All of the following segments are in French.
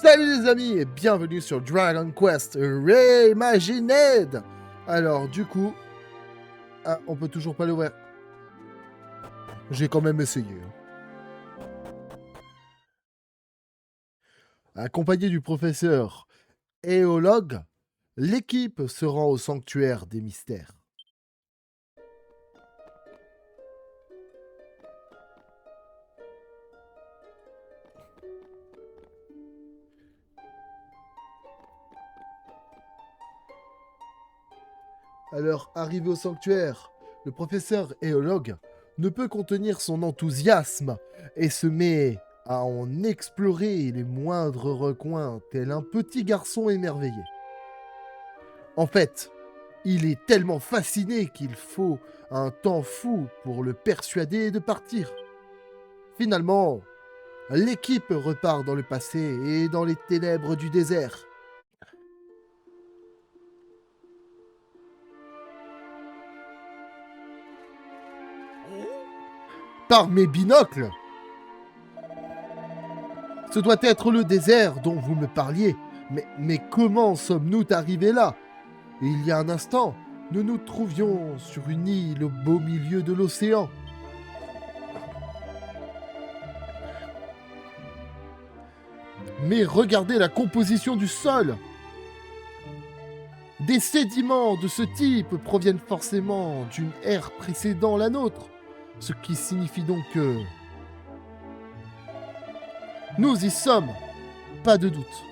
Salut les amis et bienvenue sur Dragon Quest Reimagined. Alors du coup... Ah, on peut toujours pas l'ouvrir. J'ai quand même essayé. Accompagné du professeur Éologue, l'équipe se rend au sanctuaire des mystères. Alors, arrivé au sanctuaire, le professeur Éologue ne peut contenir son enthousiasme et se met à en explorer les moindres recoins, tel un petit garçon émerveillé. En fait, il est tellement fasciné qu'il faut un temps fou pour le persuader de partir. Finalement, l'équipe repart dans le passé et dans les ténèbres du désert. Par mes binocles, ce doit être le désert dont vous me parliez. Mais comment sommes-nous arrivés là? Il y a un instant, nous nous trouvions sur une île au beau milieu de l'océan. Mais regardez la composition du sol. Des sédiments de ce type proviennent forcément d'une ère précédant la nôtre, ce qui signifie donc que nous y sommes, pas de doute.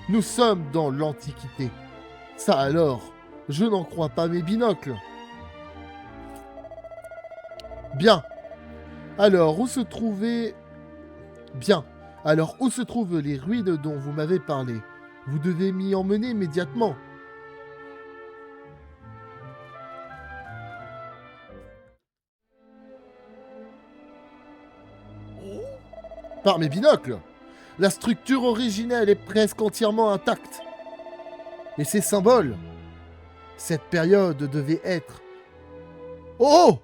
Nous sommes dans l'Antiquité. Ça alors, je n'en crois pas mes binocles. Bien. Alors, où se trouvent les ruines dont vous m'avez parlé? Vous devez m'y emmener immédiatement. Par mes binocles, la structure originelle est presque entièrement intacte. Et ces symboles, cette période devait être... Oh!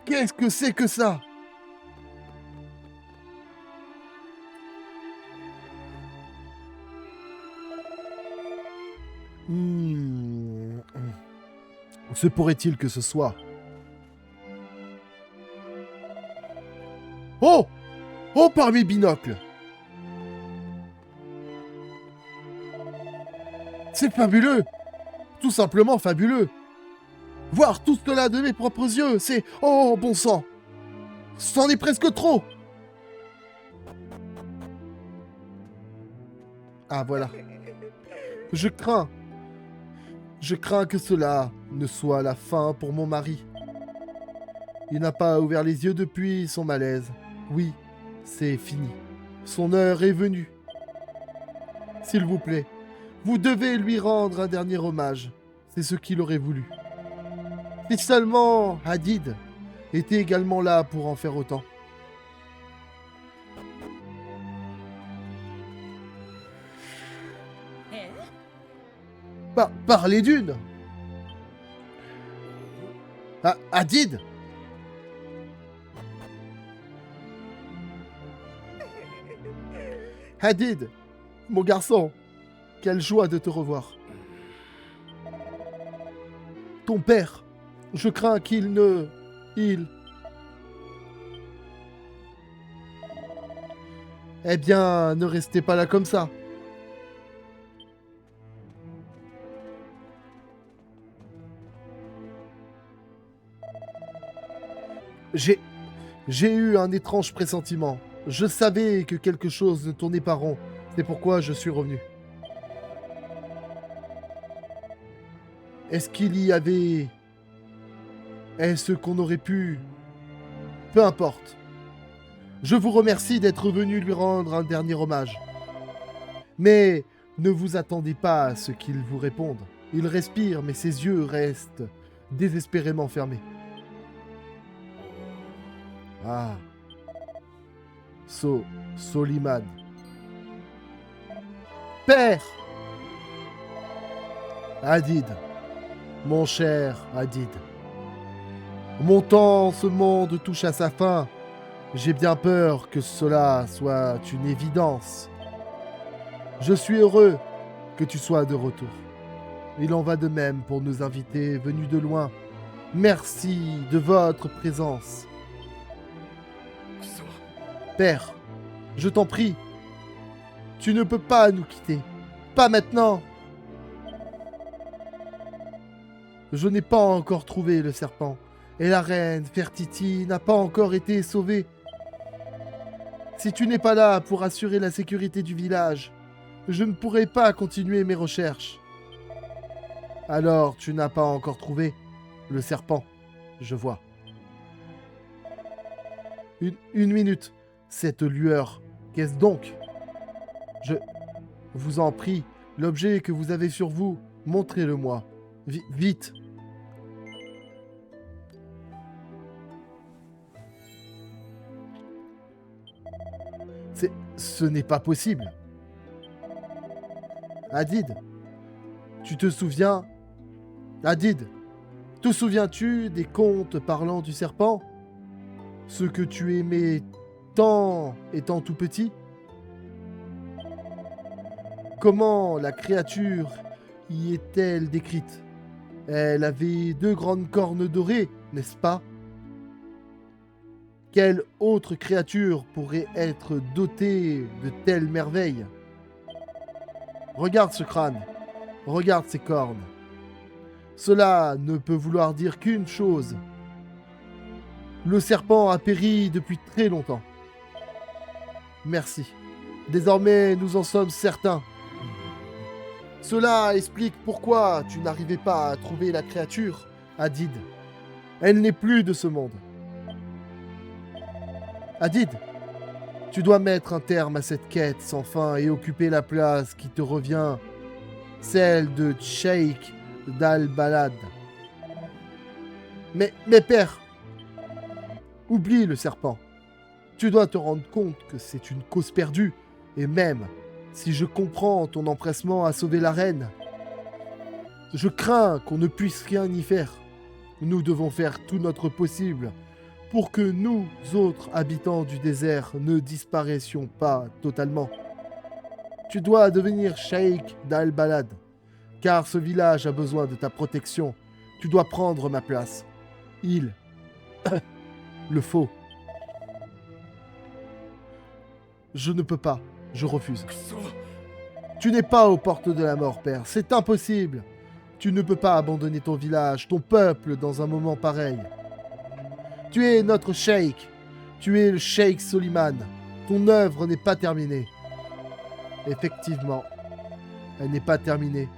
Qu'est-ce que c'est que ça? Se pourrait-il que ce soit... Oh! Oh, par mes binocles! C'est fabuleux! Tout simplement fabuleux! Voir tout cela de mes propres yeux, c'est... Oh, bon sang! C'en est presque trop! Ah, voilà. Je crains que cela ne soit la fin pour mon mari. Il n'a pas ouvert les yeux depuis son malaise. Oui, c'est fini. Son heure est venue. S'il vous plaît, vous devez lui rendre un dernier hommage. C'est ce qu'il aurait voulu. Si seulement Hadid était également là pour en faire autant. Par les dunes. Ah, Hadid. Hadid, mon garçon, quelle joie de te revoir. Ton père, je crains qu'il ne... Eh bien, ne restez pas là comme ça. J'ai eu un étrange pressentiment. Je savais que quelque chose ne tournait pas rond. C'est pourquoi je suis revenu. Est-ce qu'il y avait... Est-ce qu'on aurait pu... Peu importe. Je vous remercie d'être venu lui rendre un dernier hommage. Mais ne vous attendez pas à ce qu'il vous réponde. Il respire, mais ses yeux restent désespérément fermés. Ah. Soliman. Père! Hadid. Mon cher Hadid. Mon temps, ce monde touche à sa fin. J'ai bien peur que cela soit une évidence. Je suis heureux que tu sois de retour. Il en va de même pour nos invités venus de loin. Merci de votre présence. Père, je t'en prie, tu ne peux pas nous quitter. Pas maintenant. Je n'ai pas encore trouvé le serpent, et la reine Fertiti n'a pas encore été sauvée. Si tu n'es pas là pour assurer la sécurité du village, je ne pourrai pas continuer mes recherches. Alors, tu n'as pas encore trouvé le serpent, je vois. Une minute, cette lueur, qu'est-ce donc? Je vous en prie, l'objet que vous avez sur vous, montrez-le-moi. Vite. Ce n'est pas possible. Hadid, tu te souviens? Hadid, te souviens-tu des contes parlant du serpent? Ceux que tu aimais tant étant tout petit? Comment la créature y est-elle décrite? Elle avait 2 grandes cornes dorées, n'est-ce pas? Quelle autre créature pourrait être dotée de telles merveilles? Regarde ce crâne, regarde ces cornes. Cela ne peut vouloir dire qu'une chose. Le serpent a péri depuis très longtemps. Merci. Désormais, nous en sommes certains. Cela explique pourquoi tu n'arrivais pas à trouver la créature, Hadid. Elle n'est plus de ce monde. Hadid, tu dois mettre un terme à cette quête sans fin et occuper la place qui te revient, celle de Cheikh d'Al-Balad. Mais père, oublie le serpent. Tu dois te rendre compte que c'est une cause perdue, et même si je comprends ton empressement à sauver la reine, je crains qu'on ne puisse rien y faire. Nous devons faire tout notre possible pour que nous autres habitants du désert ne disparaissions pas totalement. Tu dois devenir Cheikh d'Al-Balad, car ce village a besoin de ta protection. Tu dois prendre ma place. Il le faut. Je ne peux pas. Je refuse. Tu n'es pas aux portes de la mort, père. C'est impossible. Tu ne peux pas abandonner ton village, ton peuple, dans un moment pareil. Tu es notre cheikh. Tu es le cheikh Soliman. Ton œuvre n'est pas terminée. Effectivement, elle n'est pas terminée.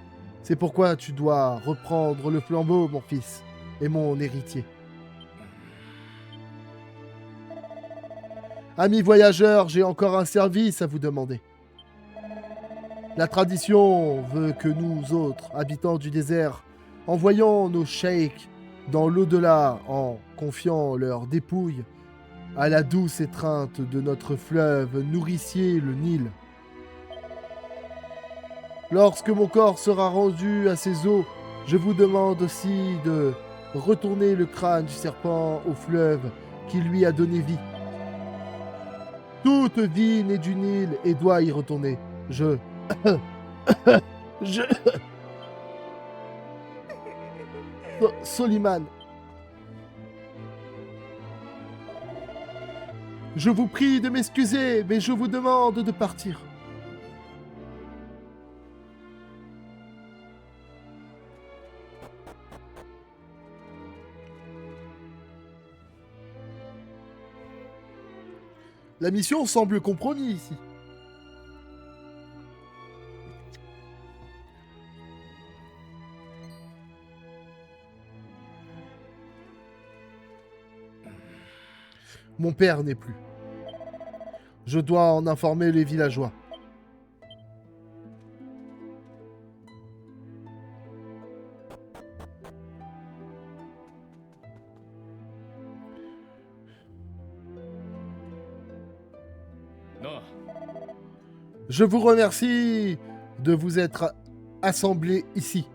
C'est pourquoi tu dois reprendre le flambeau, mon fils, et mon héritier. Amis voyageurs, j'ai encore un service à vous demander. La tradition veut que nous autres, habitants du désert, envoyons nos sheikhs dans l'au-delà en confiant leurs dépouilles à la douce étreinte de notre fleuve nourricier, le Nil. Lorsque mon corps sera rendu à ses eaux, je vous demande aussi de retourner le crâne du serpent au fleuve qui lui a donné vie. Toute vie naît du Nil et doit y retourner. Je... Soliman. Je vous prie de m'excuser, mais je vous demande de partir. La mission semble compromise ici. Mon père n'est plus. Je dois en informer les villageois. Non. Je vous remercie de vous être assemblés ici.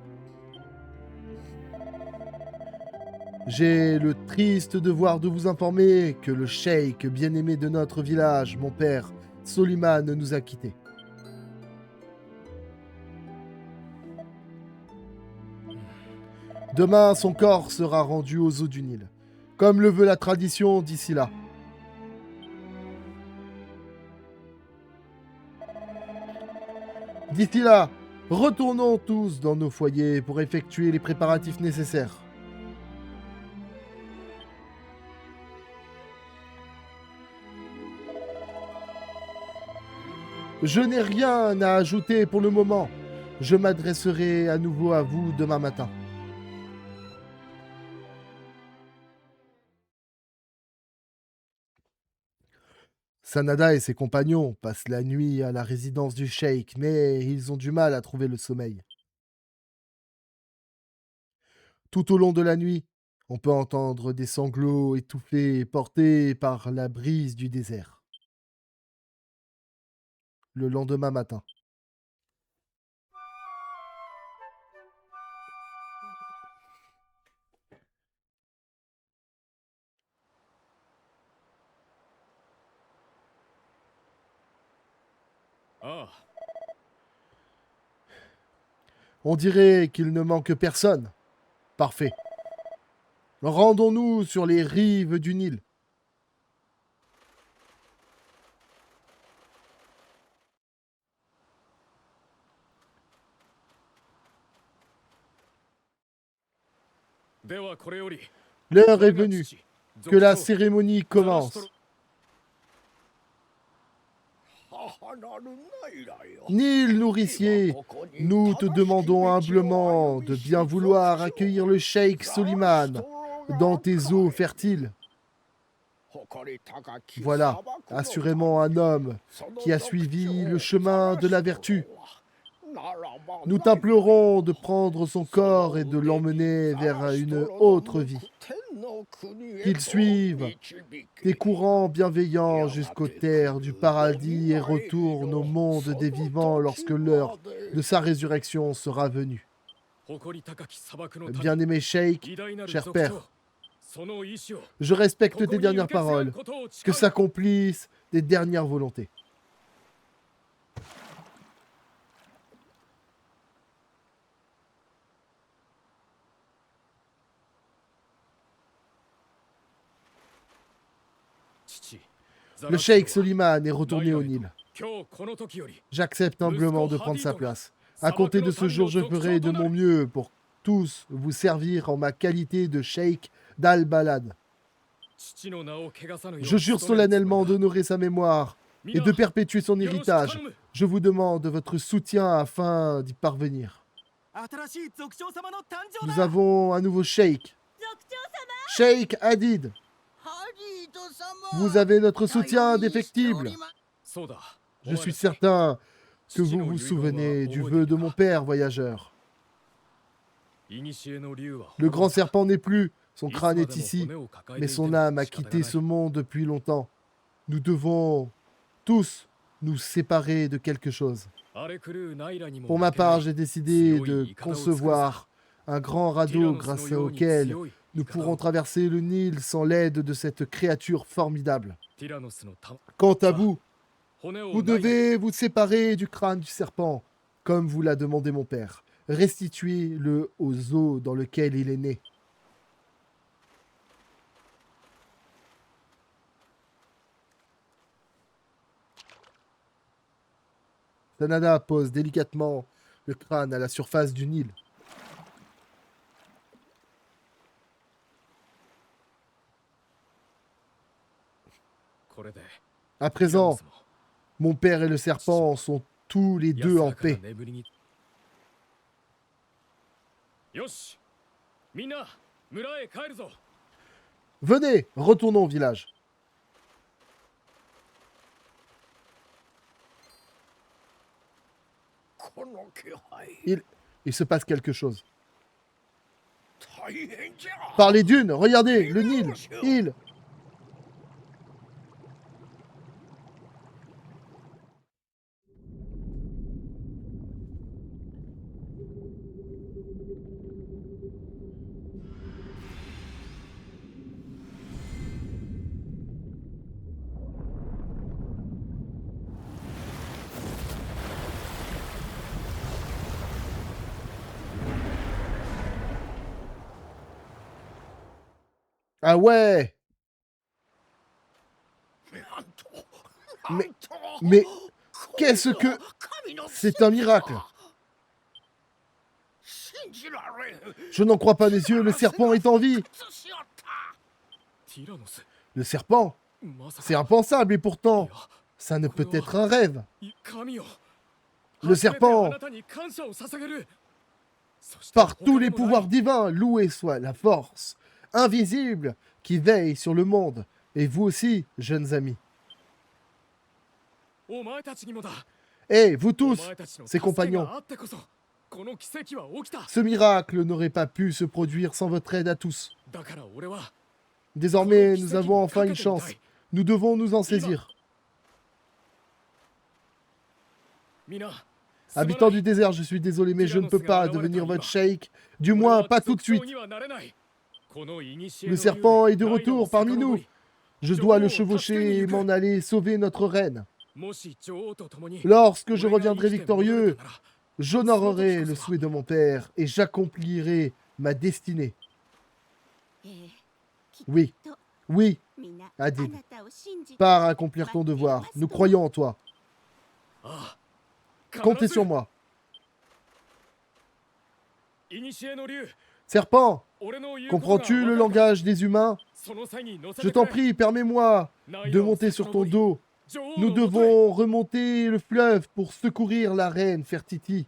J'ai le triste devoir de vous informer que le cheikh bien-aimé de notre village, mon père, Soliman, nous a quittés. Demain, son corps sera rendu aux eaux du Nil, comme le veut la tradition d'ici là. D'ici là, retournons tous dans nos foyers pour effectuer les préparatifs nécessaires. Je n'ai rien à ajouter pour le moment. Je m'adresserai à nouveau à vous demain matin. Sanada et ses compagnons passent la nuit à la résidence du cheikh, mais ils ont du mal à trouver le sommeil. Tout au long de la nuit, on peut entendre des sanglots étouffés portés par la brise du désert. Le lendemain matin.ああ、 On dirait qu'il ne manque personne. Parfait. Rendons-nous sur les rives du Nil. L'heure est venue. Que la cérémonie commence. Nil nourricier, nous te demandons humblement de bien vouloir accueillir le cheikh Soliman dans tes eaux fertiles. Voilà, assurément un homme qui a suivi le chemin de la vertu. Nous t'implorons de prendre son corps et de l'emmener vers une autre vie. Qu'il suive tes courants bienveillants jusqu'aux terres du paradis et retourne au monde des vivants lorsque l'heure de sa résurrection sera venue. Bien-aimé cheikh, cher père, je respecte tes dernières paroles, que s'accomplissent tes dernières volontés. Le cheikh Soliman est retourné au Nil. J'accepte humblement de prendre sa place. À compter de ce jour, je ferai de mon mieux pour tous vous servir en ma qualité de cheikh d'Al-Balad. Je jure solennellement d'honorer sa mémoire et de perpétuer son héritage. Je vous demande votre soutien afin d'y parvenir. Nous avons un nouveau cheikh. Cheikh Hadid. Vous avez notre soutien indéfectible. Je suis certain que vous vous souvenez du vœu de mon père, voyageur. Le grand serpent n'est plus, son crâne est ici, mais son âme a quitté ce monde depuis longtemps. Nous devons tous nous séparer de quelque chose. Pour ma part, j'ai décidé de concevoir un grand radeau grâce auquel nous pourrons traverser le Nil sans l'aide de cette créature formidable. Quant à vous, vous devez vous séparer du crâne du serpent, comme vous l'a demandé mon père. Restituez-le aux eaux dans lesquelles il est né. Sanada pose délicatement le crâne à la surface du Nil. À présent, mon père et le serpent sont tous les deux en paix. Venez, retournons au village. Il se passe quelque chose. Par les dunes, regardez, le Nil, il... Ah ouais! Mais, mais qu'est-ce que... C'est un miracle! Je n'en crois pas mes yeux, le serpent est en vie! ティラノス Le serpent? まさ C'est か impensable et い pourtant, や ça ne peut être un rêve. 神よ Le 初めて serpent, あなたに感謝を捧げるそして par tous 他 les でもない pouvoirs divins, loué soit la force invisible qui veille sur le monde. Et vous aussi, jeunes amis. お前たちにもだ Et vous お tous, 前たちの ses 助け compagnons, があってこそこの奇跡は起きた ce miracle n'aurait pas pu se produire sans votre aide à tous. だから俺は Désormais, nous avons enfin une chance. Nous devons nous en saisir. 皆 Habitants du désert, je suis désolé, mais je ne peux pas devenir votre cheikh. Du moins, pas tout de suite. Le serpent est de retour parmi nous. Je dois le chevaucher et m'en aller sauver notre reine. Lorsque je reviendrai victorieux, j'honorerai le souhait de mon père et j'accomplirai ma destinée. ええきっ Oui, と oui, みんな Adib. あなたを信じて pars accomplir ton devoir. Nous croyons en toi. Comptez sur moi. Serpent, comprends-tu le langage des humains? Je t'en prie, permets-moi de monter sur ton dos. Nous devons remonter le fleuve pour secourir la reine Fertiti.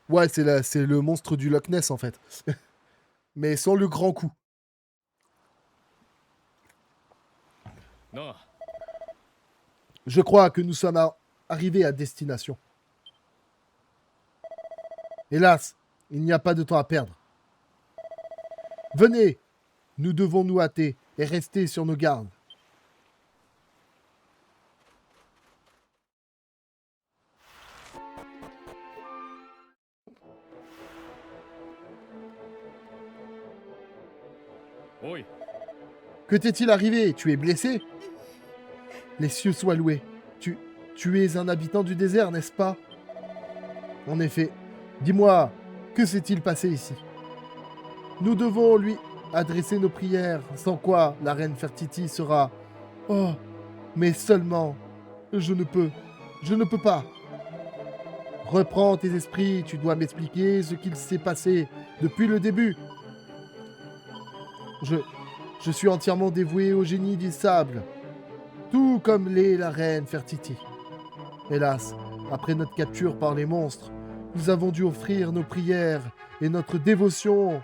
Ouais, c'est le monstre du Loch Ness en fait. Mais sans le grand coup. なあ Je crois que nous sommes arrivés à destination. Hélas, il n'y a pas de temps à perdre. Venez, nous devons nous hâter et rester sur nos gardes.おい Que t'est-il arrivé? Tu es blessé? Les cieux soient loués. Tu es un habitant du désert, n'est-ce pas? En effet. Dis-moi, que s'est-il passé ici? Nous devons lui adresser nos prières, sans quoi la reine Fertiti sera... Oh, mais seulement... Je ne peux pas. Reprends tes esprits, tu dois m'expliquer ce qu'il s'est passé depuis le début. Je suis entièrement dévoué au génie du sable, tout comme l'est la reine Fertiti. Hélas, après notre capture par les monstres, nous avons dû offrir nos prières et notre dévotion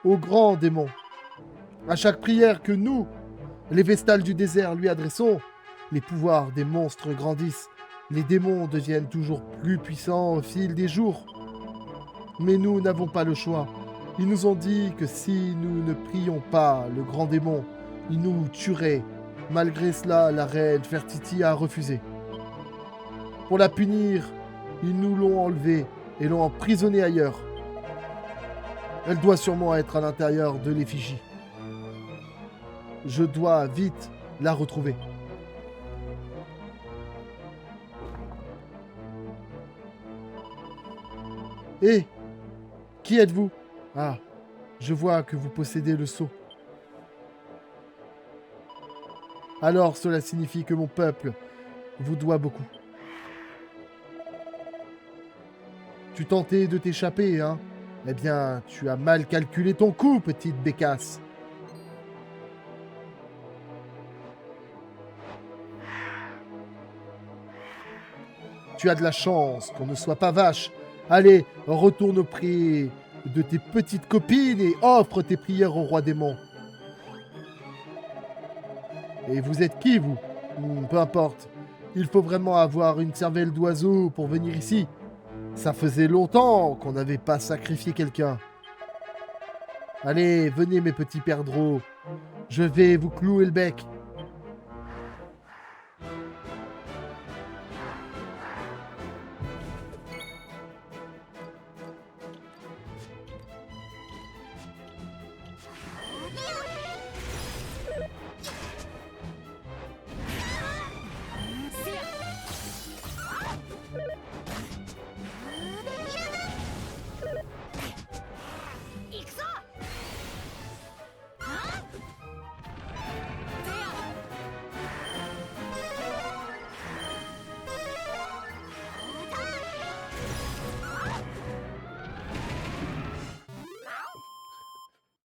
au grand démon. À chaque prière que nous, les Vestales du désert, lui adressons, les pouvoirs des monstres grandissent, les démons deviennent toujours plus puissants au fil des jours. Mais nous n'avons pas le choix. Ils nous ont dit que si nous ne prions pas le grand démon, il nous tuerait. Malgré cela, la reine Fertiti a refusé. Pour la punir, ils nous l'ont enlevée et l'ont emprisonnée ailleurs. Elle doit sûrement être à l'intérieur de l'effigie. Je dois vite la retrouver. Hé, qui êtes-vous? Ah, je vois que vous possédez le sceau. Alors cela signifie que mon peuple vous doit beaucoup. Tu tentais de t'échapper, hein? Eh bien, tu as mal calculé ton coup, petite bécasse. Tu as de la chance qu'on ne soit pas vache. Allez, retourne auprès de tes petites copines et offre tes prières au roi démon. Et vous êtes qui, vous? Peu importe. Il faut vraiment avoir une cervelle d'oiseau pour venir ici. Ça faisait longtemps qu'on n'avait pas sacrifié quelqu'un. Allez, venez mes petits perdreaux. Je vais vous clouer le bec.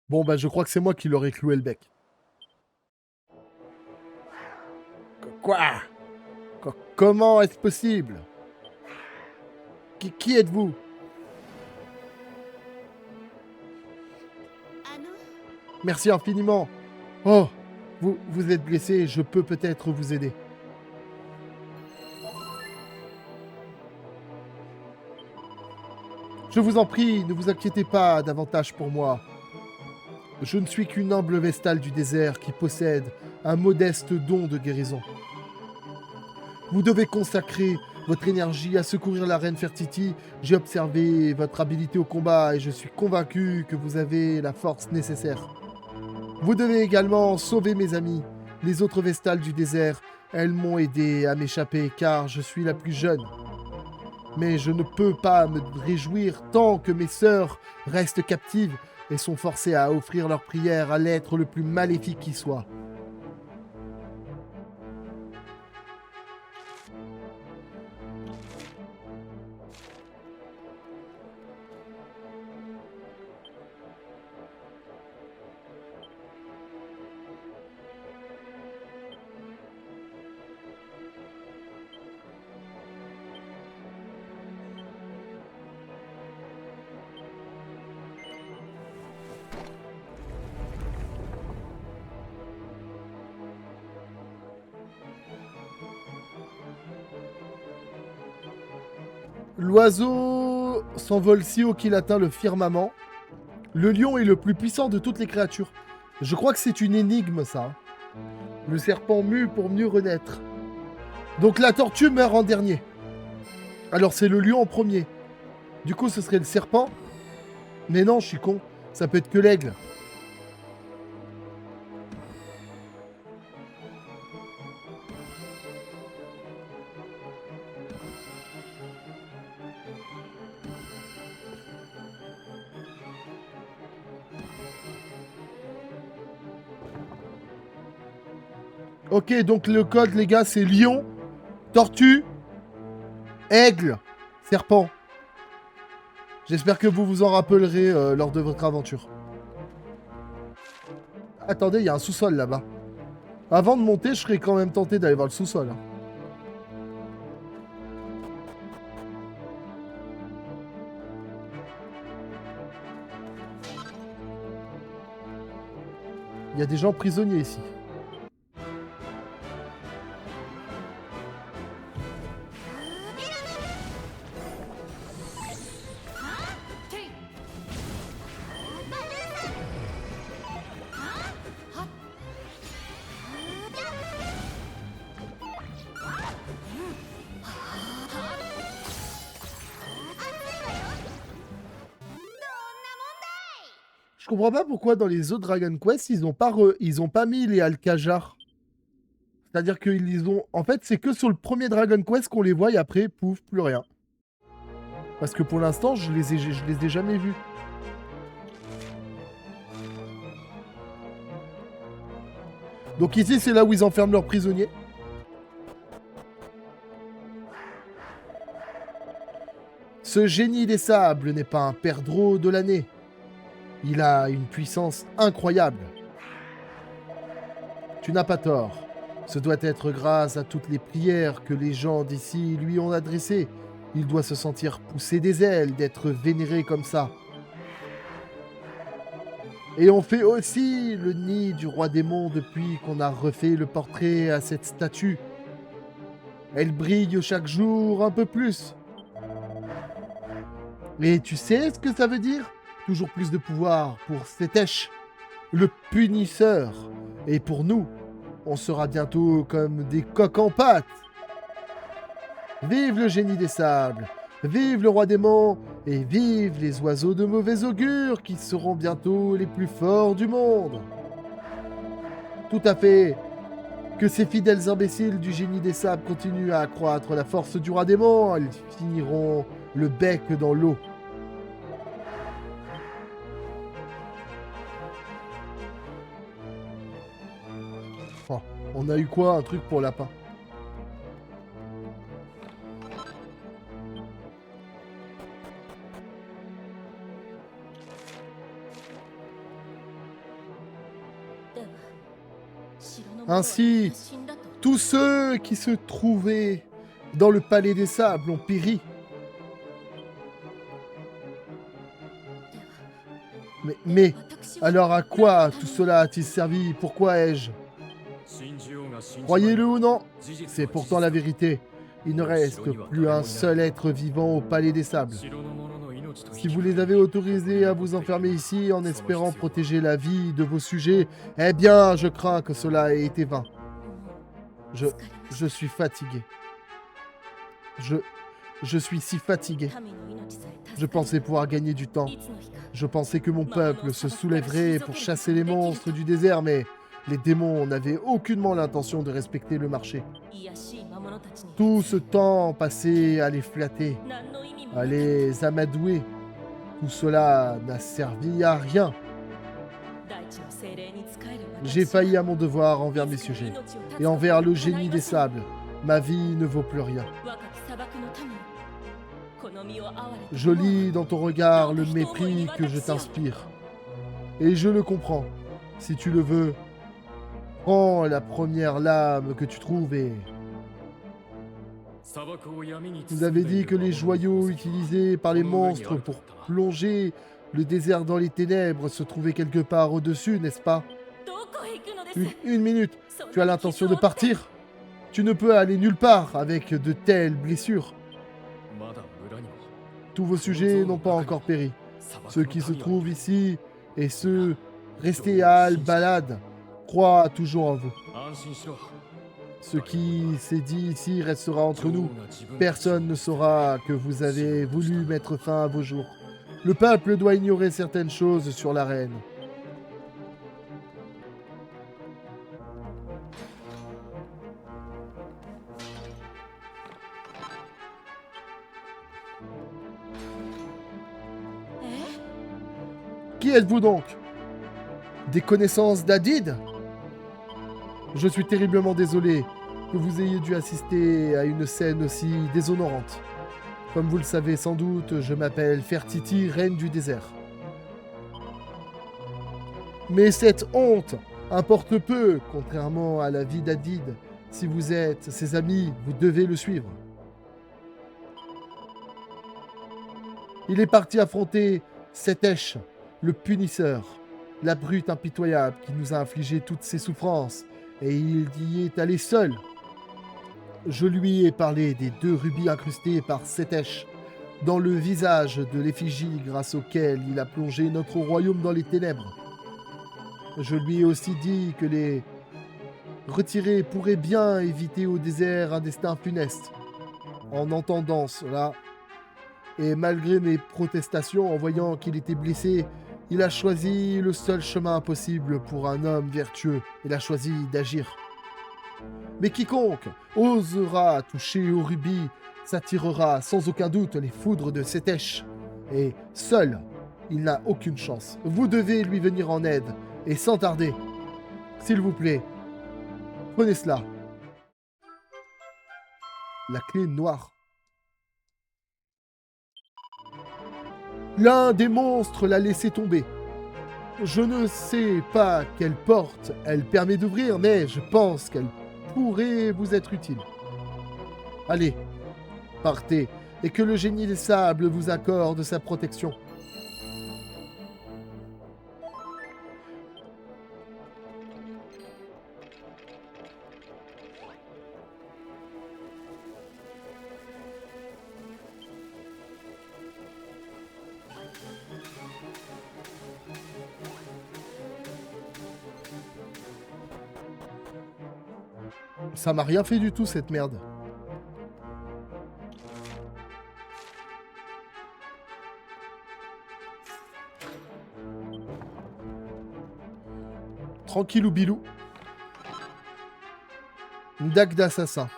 Bon, bah, je crois que c'est moi qui leur ai cloué le bec. Quoi? Comment est-ce possible? Qui êtes-vous? あの Merci infiniment. Oh, vous êtes blessé, je peux peut-être vous aider. Je vous en prie, ne vous inquiétez pas davantage pour moi. Je ne suis qu'une humble vestale du désert qui possède un modeste don de guérison. Vous devez consacrer votre énergie à secourir la reine Fertiti. J'ai observé votre habileté au combat et je suis convaincu que vous avez la force nécessaire. Vous devez également sauver mes amis, les autres vestales du désert. Elles m'ont aidé à m'échapper car je suis la plus jeune. Mais je ne peux pas me réjouir tant que mes sœurs restent captives et sont forcées à offrir leurs prières à l'être le plus maléfique qui soit. L'oiseau s'envole si haut qu'il atteint le firmament. Le lion est le plus puissant de toutes les créatures. Je crois que c'est une énigme, ça. Hein. Le serpent mue pour mieux renaître. Donc la tortue meurt en dernier. Alors c'est le lion en premier. Du coup, ce serait le serpent. Mais non, je suis con. Ça peut être que l'aigle. Ok, donc le code, les gars, c'est lion, tortue, aigle, serpent. J'espère que vous vous en rappellerez lors de votre aventure. Attendez, il y a un sous-sol là-bas. Avant de monter, je serais quand même tenté d'aller voir le sous-sol. Hein. Il y a des gens prisonniers ici. Je comprends pas pourquoi dans les autres Dragon Quest, ils ont pas mis les Alcazar. C'est-à-dire qu'ils les ont... En fait, c'est que sur le premier Dragon Quest qu'on les voit et après, pouf, plus rien. Parce que pour l'instant, je les ai jamais vus. Donc ici, c'est là où ils enferment leurs prisonniers. Ce génie des sables n'est pas un perdreau de l'année. Il a une puissance incroyable. Tu n'as pas tort. Ce doit être grâce à toutes les prières que les gens d'ici lui ont adressées. Il doit se sentir pousser des ailes d'être vénéré comme ça. Et on fait aussi le nid du roi démon depuis qu'on a refait le portrait à cette statue. Elle brille chaque jour un peu plus. Et tu sais ce que ça veut dire? Toujours plus de pouvoir pour Setesh, le punisseur. Et pour nous, on sera bientôt comme des coqs en pâte. Vive le génie des sables, vive le roi démon, et vive les oiseaux de mauvais augure qui seront bientôt les plus forts du monde. Tout à fait. Que ces fidèles imbéciles du génie des sables continuent à accroître la force du roi démon, ils finiront le bec dans l'eau. Oh, on a eu quoi? Un truc pour lapin. Ainsi, tous ceux qui se trouvaient dans le palais des sables ont péri. Mais, alors à quoi tout cela a-t-il servi? Pourquoi ai-je? Croyez-le ou non, c'est pourtant la vérité. Il ne reste plus un seul être vivant au palais des sables. Si vous les avez autorisés à vous enfermer ici en espérant protéger la vie de vos sujets, eh bien, je crains que cela ait été vain. Je suis fatigué. Je suis si fatigué. Je pensais pouvoir gagner du temps. Je pensais que mon peuple se soulèverait pour chasser les monstres du désert, mais les démons n'avaient aucunement l'intention de respecter le marché. Tout ce temps passé à les flatter, à les amadouer, tout cela n'a servi à rien. J'ai failli à mon devoir envers mes sujets et envers le génie des sables. Ma vie ne vaut plus rien. Je lis dans ton regard le mépris que je t'inspire. Et je le comprends. Si tu le veux, prends la première lame que tu trouves et... Vous avez dit que les joyaux utilisés par les monstres pour plonger le désert dans les ténèbres se trouvaient quelque part au-dessus, n'est-ce pas? Une minute, tu as l'intention de partir? Tu ne peux aller nulle part avec de telles blessures. Tous vos sujets n'ont pas encore péri. Ceux qui se trouvent ici et ceux restés à Al-Balad croient toujours en vous. Ce qui s'est dit ici restera entre nous. Personne ne saura que vous avez voulu mettre fin à vos jours. Le peuple doit ignorer certaines choses sur la reine. Qui êtes-vous donc? Des connaissances d'Adid? Je suis terriblement désolé que vous ayez dû assister à une scène aussi déshonorante. Comme vous le savez sans doute, je m'appelle Fertiti, reine du désert. Mais cette honte importe peu, contrairement à la vie d'Adid. Si vous êtes ses amis, vous devez le suivre. Il est parti affronter Setesh, le punisseur, la brute impitoyable qui nous a infligé toutes ces souffrances, et il y est allé seul. Je lui ai parlé des 2 rubis incrustés par Setesh dans le visage de l'effigie grâce auquel il a plongé notre royaume dans les ténèbres. Je lui ai aussi dit que les retirer pourrait bien éviter au désert un destin funeste. En entendant cela, et malgré mes protestations en voyant qu'il était blessé, il a choisi le seul chemin possible pour un homme vertueux. Il a choisi d'agir. Mais quiconque osera toucher au rubis s'attirera sans aucun doute les foudres de Setesh. Et seul, il n'a aucune chance. Vous devez lui venir en aide, et sans tarder. S'il vous plaît, prenez cela. La clé noire. L'un des monstres l'a laissé tomber. Je ne sais pas quelle porte elle permet d'ouvrir, mais je pense qu'elle pourrait vous être utile. Allez, partez, et que le génie des sables vous accorde sa protection. Ça m'a rien fait du tout, cette merde. Tranquillou bilou. Une dague d'assassin.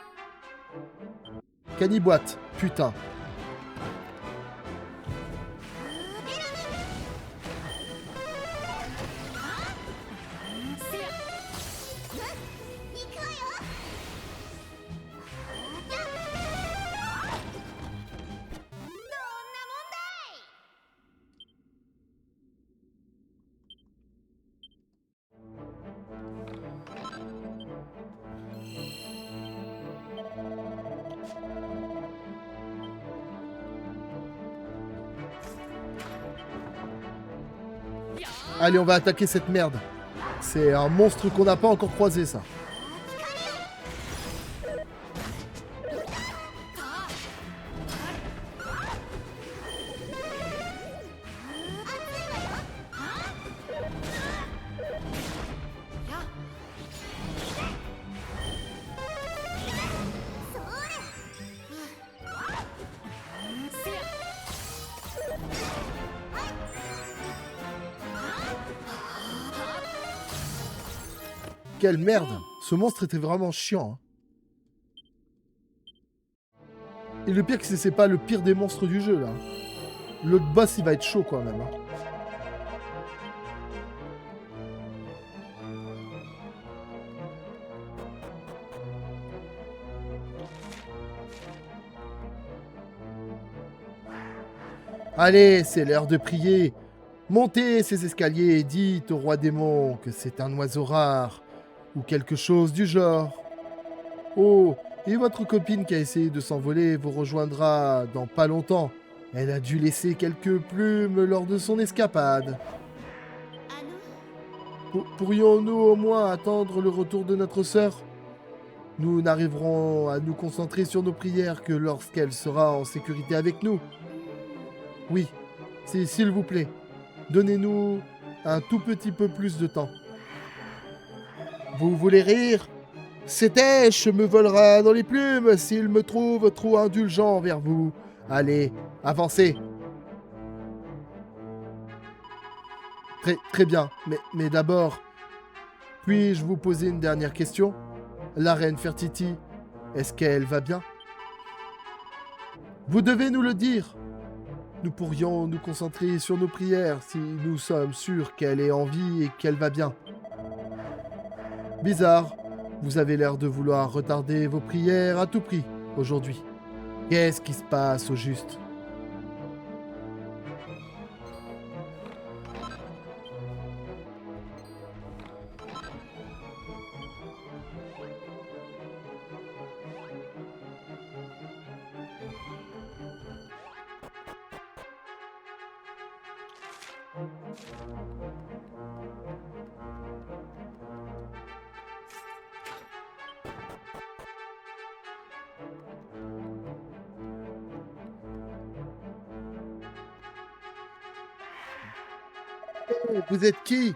Caniboite, putain. Allez, on va attaquer cette merde. C'est un monstre qu'on n'a pas encore croisé, ça. Quelle merde! Ce monstre était vraiment chiant. Hein. Et le pire, c'est pas le pire des monstres du jeu, là. L'autre boss, il va être chaud, quand même. Hein. Allez, c'est l'heure de prier. Montez ces escaliers et dites au roi démon que c'est un oiseau rare. Ou quelque chose du genre. Oh, et votre copine qui a essayé de s'envoler vous rejoindra dans pas longtemps. Elle a dû laisser quelques plumes lors de son escapade. あの Pourrions-nous au moins attendre le retour de notre sœur? Nous n'arriverons à nous concentrer sur nos prières que lorsqu'elle sera en sécurité avec nous. Oui, s'il vous plaît, donnez-nous un tout petit peu plus de temps. Vous voulez rire? Sétèche me volera dans les plumes s'il me trouve trop indulgent envers vous. Allez, avancez. Très bien, mais d'abord, puis-je vous poser une dernière question? La reine Fertiti, est-ce qu'elle va bien? Vous devez nous le dire. Nous pourrions nous concentrer sur nos prières si nous sommes sûrs qu'elle est en vie et qu'elle va bien. Bizarre, vous avez l'air de vouloir retarder vos prières à tout prix aujourd'hui. Qu'est-ce qui se passe au juste? Vous êtes qui?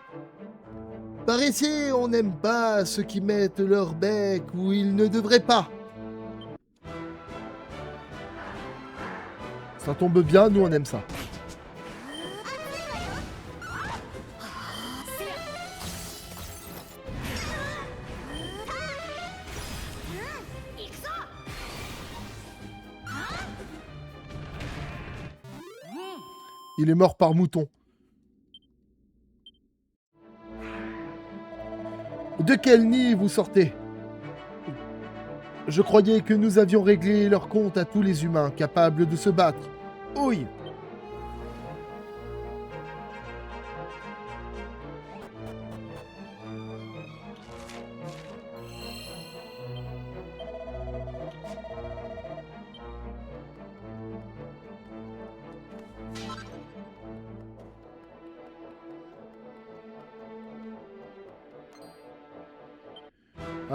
Par ici, on n'aime pas ceux qui mettent leur bec où ils ne devraient pas. Ça tombe bien, nous on aime ça. Il est mort par mouton. De quel nid vous sortez? Je croyais que nous avions réglé leur compte à tous les humains capables de se battre. Oui.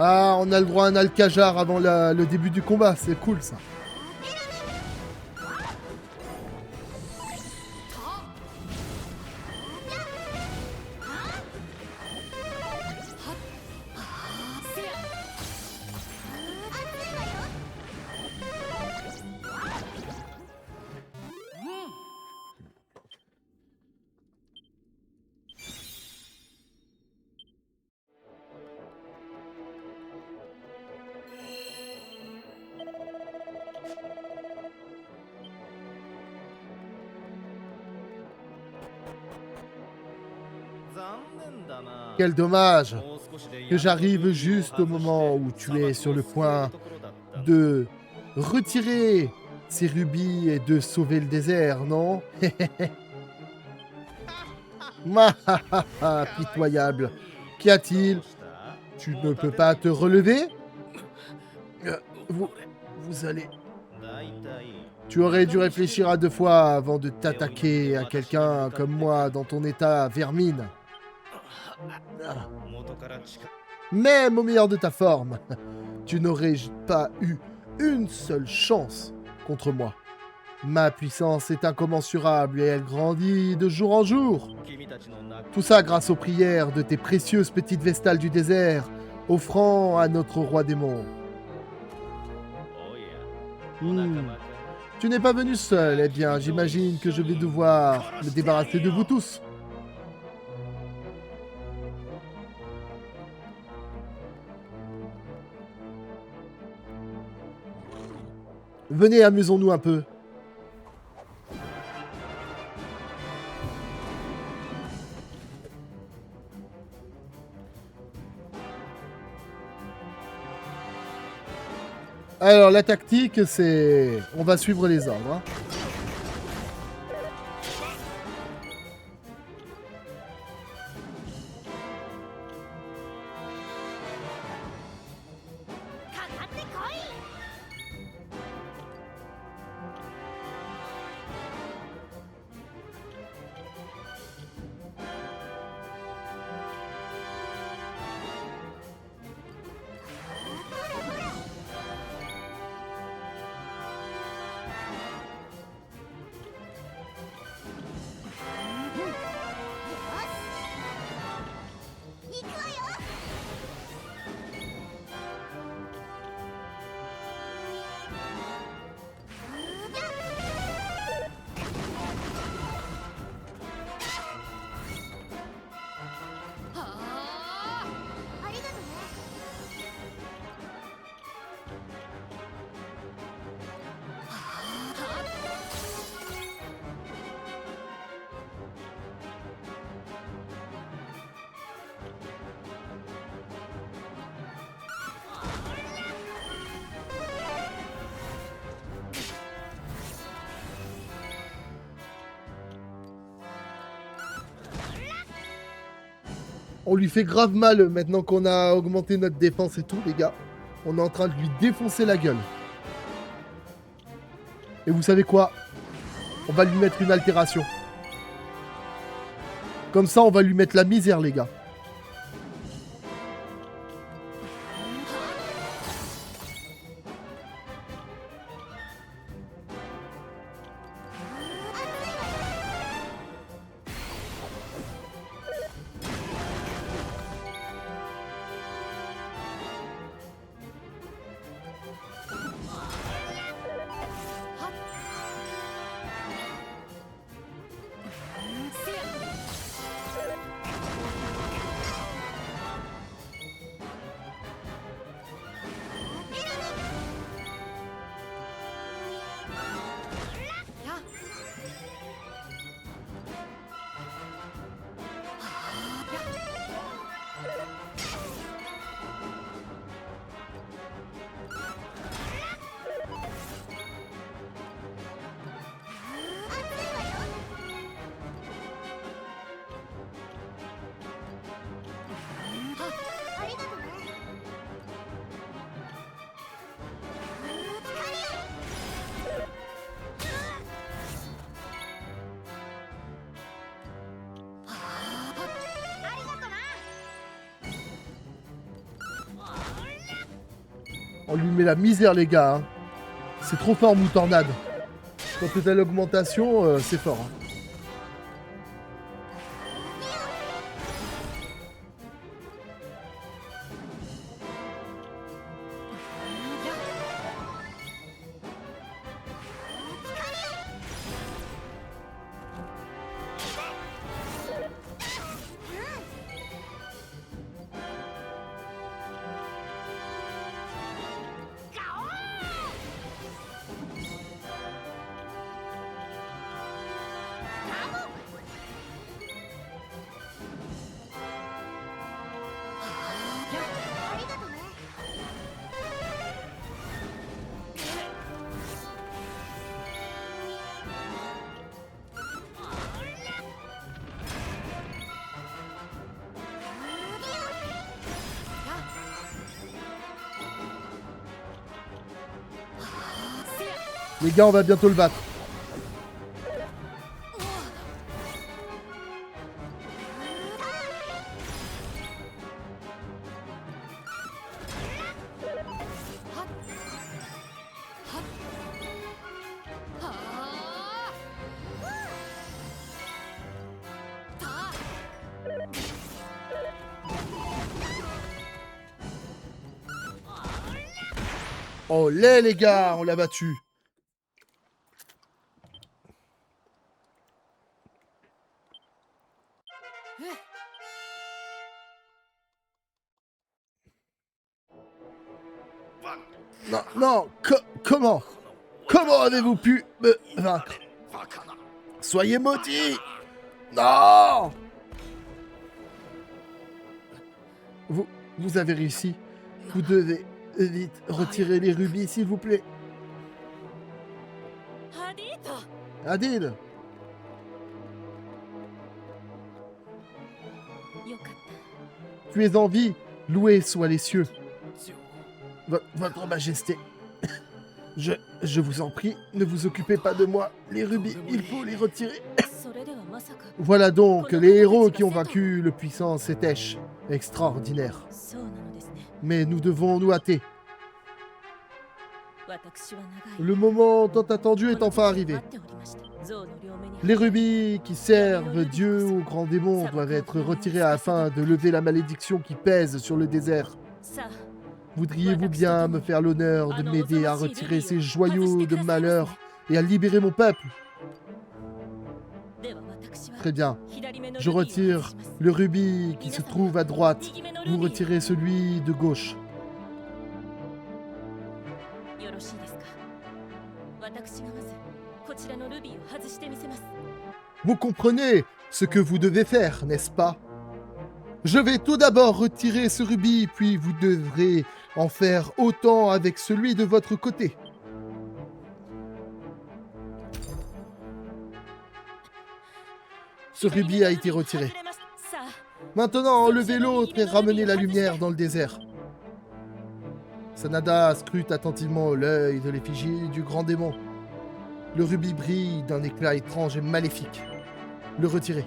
Ah, on a le droit à un alcajar avant le début du combat, c'est cool ça. Quel dommage que j'arrive juste au moment où tu es sur le point de retirer ces rubis et de sauver le désert, non? Pitoyable. Qu'y a-t-il? Tu ne peux pas te relever? Vous allez... Tu aurais dû réfléchir à deux fois avant de t'attaquer à quelqu'un comme moi dans ton état, vermine. Ah. 元から近い Même au meilleur de ta forme, tu n'aurais pas eu une seule chance contre moi. Ma puissance est incommensurable et elle grandit de jour en jour. 君たちの中 Tout ça grâce aux prières de tes précieuses petites vestales du désert, offrant à notre roi démon. おや Hmm. お仲間か Tu n'es pas venu seul, eh bien, j'imagine que je vais devoir me débarrasser de vous tous. Venez, amusons-nous un peu. Alors, la tactique, c'est... On va suivre les ordres. Hein. On lui fait grave mal maintenant qu'on a augmenté notre défense et tout, les gars. On est en train de lui défoncer la gueule. Et vous savez quoi? On va lui mettre une altération. Comme ça, on va lui mettre la misère, les gars. On lui met la misère, les gars. Hein. C'est trop fort, Moutornade. Quand t'es à l'augmentation, c'est fort. Hein. Les gars, on va bientôt le battre. Olé les gars, on l'a battu. Non, non, comment? Comment avez-vous pu me vaincre? Soyez maudits! Non! Vous avez réussi. Vous devez vite retirer les rubis, s'il vous plaît. ハディート Adil, よかっ tu es en vie. Loué soient les cieux. ジョ Votre Majesté. Je vous en prie, ne vous occupez pas de moi. Les rubis, il faut les retirer. たそれではまさか Voilà donc les héros qui ont vaincu le puissant Sétèche. Extraordinaire. そうなのですね Mais nous devons nous hâter. 私は長い Le moment tant attendu est enfin arrivé. 待っておりました象の両目に Les rubis qui servent Dieu au grand démon doivent être retirés afin de lever la malédiction qui pèse sur le désert. さあ Voudriez-vous bien me faire l'honneur de m'aider à retirer ces joyaux de malheur et à libérer mon peuple? では私は Très bien. 左目の Je ルビーを外 retire します le rubis qui se trouve à droite. 右目のル Vous ビー retirez celui de gauche. よろしいですか私がまずこちらのルビーを外してみせます Vous comprenez ce que vous devez faire, n'est-ce pas? Je vais tout d'abord retirer ce rubis, puis vous devrez en faire autant avec celui de votre côté. Ce rubis a été retiré. 外れましたさあ Maintenant, enlevez l'autre et ramenez la lumière dans le désert. Sanada scrute attentivement l'œil de l'effigie du grand démon. Le rubis brille d'un éclat étrange et maléfique. Le retirer.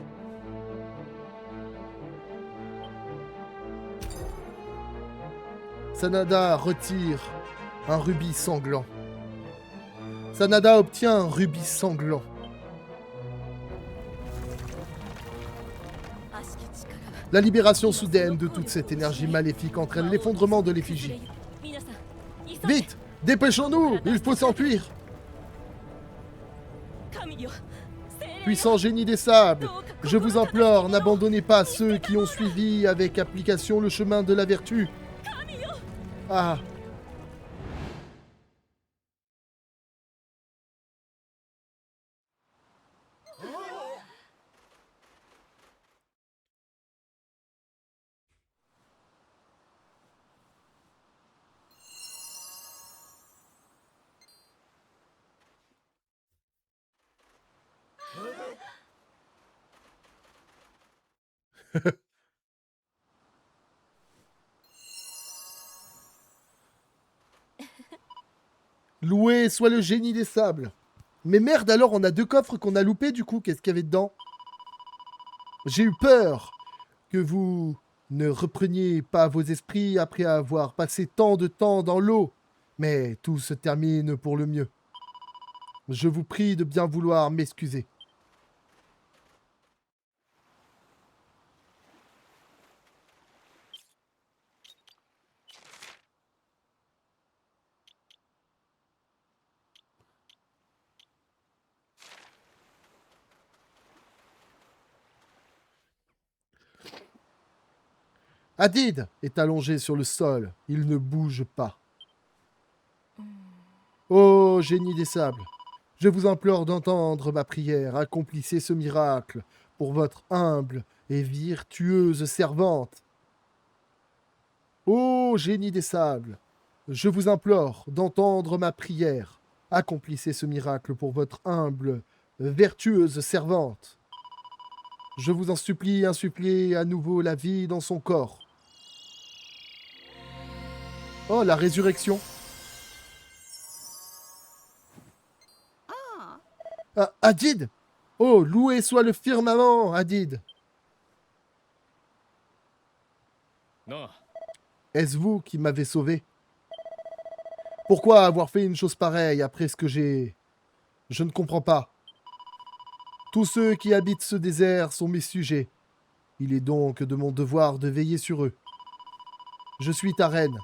Sanada retire un rubis sanglant. Sanada obtient un rubis sanglant. 悪しき力は La libération soudaine de toute cette énergie maléfique entraîne l'effondrement de l'effigie. 皆さん急いで Vite! Dépêchons-nous! Il faut s'enfuir! 神よ精霊よ Puissant génie des sables, je vous implore, n'abandonnez pas ceux qui ont suivi avec application le chemin de la vertu. 神よ Ah! Loué soit le génie des sables. Mais merde, alors on a deux coffres qu'on a loupés du coup, qu'est-ce qu'il y avait dedans? J'ai eu peur que vous ne repreniez pas vos esprits après avoir passé tant de temps dans l'eau. Mais tout se termine pour le mieux. Je vous prie de bien vouloir m'excuser. Hadid est allongé sur le sol. Il ne bouge pas. Ô génie des sables, je vous implore d'entendre ma prière. Accomplissez ce miracle pour votre humble et virtueuse servante. Ô génie des sables, je vous implore d'entendre ma prière. Accomplissez ce miracle pour votre humble, vertueuse servante. Je vous en supplie, insufflez à nouveau la vie dans son corps. Oh, la résurrection. Ah, Hadid! Oh, loué soit le firmament, Hadid! なあ Est-ce vous qui m'avez sauvé? Pourquoi avoir fait une chose pareille après ce que j'ai... Je ne comprends pas. Tous ceux qui habitent ce désert sont mes sujets. Il est donc de mon devoir de veiller sur eux. Je suis ta reine.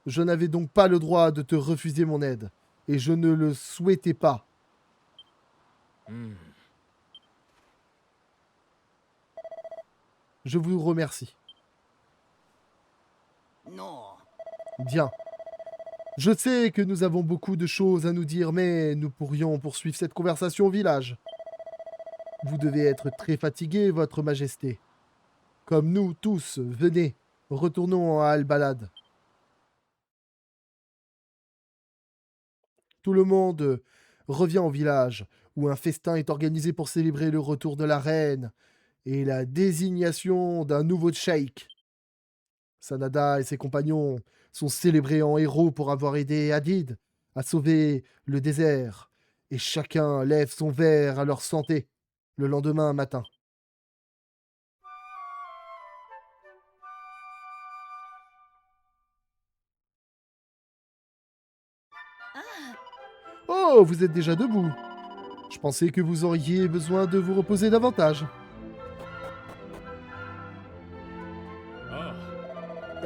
Je n'avais donc pas le droit de te refuser mon aide. Et je ne le souhaitais pas. うん。 Je vous remercie. Non. Bien. Je sais que nous avons beaucoup de choses à nous dire, mais nous pourrions poursuivre cette conversation au village. Vous devez être très fatigué, votre majesté. Comme nous tous, venez, retournons à Al-Balad. Tout le monde revient au village, où un festin est organisé pour célébrer le retour de la reine et la désignation d'un nouveau cheikh. Sanada et ses compagnons sont célébrés en héros pour avoir aidé Hadid à sauver le désert, et chacun lève son verre à leur santé le lendemain matin. Oh, vous êtes déjà debout. Je pensais que vous auriez besoin de vous reposer davantage. ああ。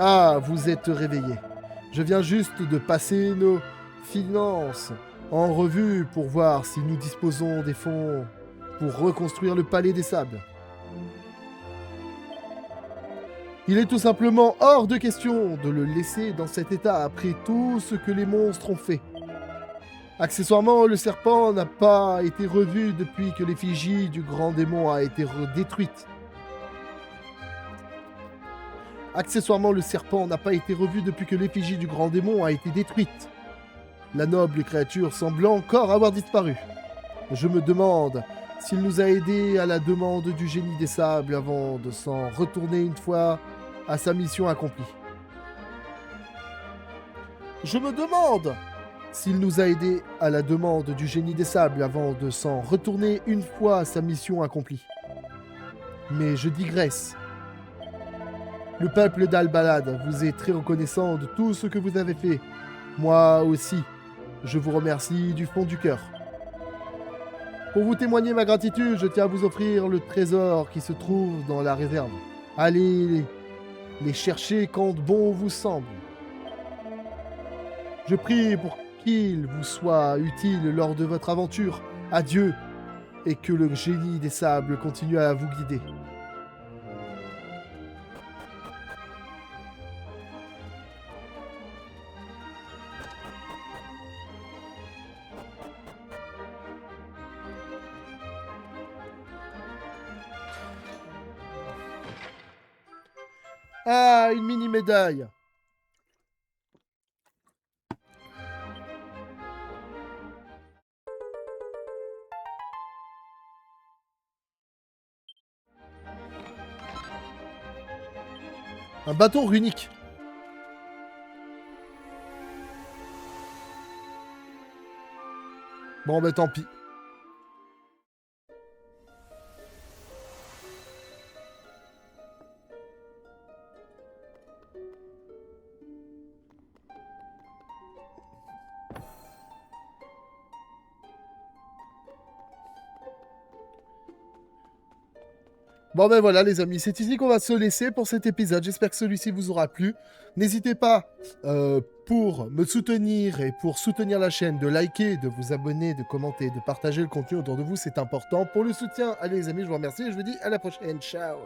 Ah, vous êtes réveillé. Je viens juste de passer nos finances en revue pour voir si nous disposons des fonds pour reconstruire le palais des sables. Il est tout simplement hors de question de le laisser dans cet état après tout ce que les monstres ont fait. Accessoirement, le serpent n'a pas été revu depuis que l'effigie du grand démon a été détruite. Accessoirement, le serpent n'a pas été revu depuis que l'effigie du grand démon a été détruite. La noble créature semble encore avoir disparu. Je me demande s'il nous a aidés à la demande du génie des sables avant de s'en retourner une fois à sa mission accomplie. Je me demande s'il nous a aidés à la demande du génie des sables avant de s'en retourner une fois à sa mission accomplie. Mais je digresse. Le peuple d'Al-Balad vous est très reconnaissant de tout ce que vous avez fait. Moi aussi, je vous remercie du fond du cœur. Pour vous témoigner ma gratitude, je tiens à vous offrir le trésor qui se trouve dans la réserve. Allez les chercher quand bon vous semble. Je prie pour qu'il vous soit utile lors de votre aventure. Adieu, et que le génie des sables continue à vous guider. Ah, une mini-médaille. Un bâton runique. Bon, bah tant pis. Bon ben voilà les amis, c'est ici qu'on va se laisser pour cet épisode. J'espère que celui-ci vous aura plu. N'hésitez pas, pour me soutenir et pour soutenir la chaîne, de liker, de vous abonner, de commenter, de partager le contenu autour de vous. C'est important pour le soutien. Allez les amis, je vous remercie et je vous dis à la prochaine. Ciao.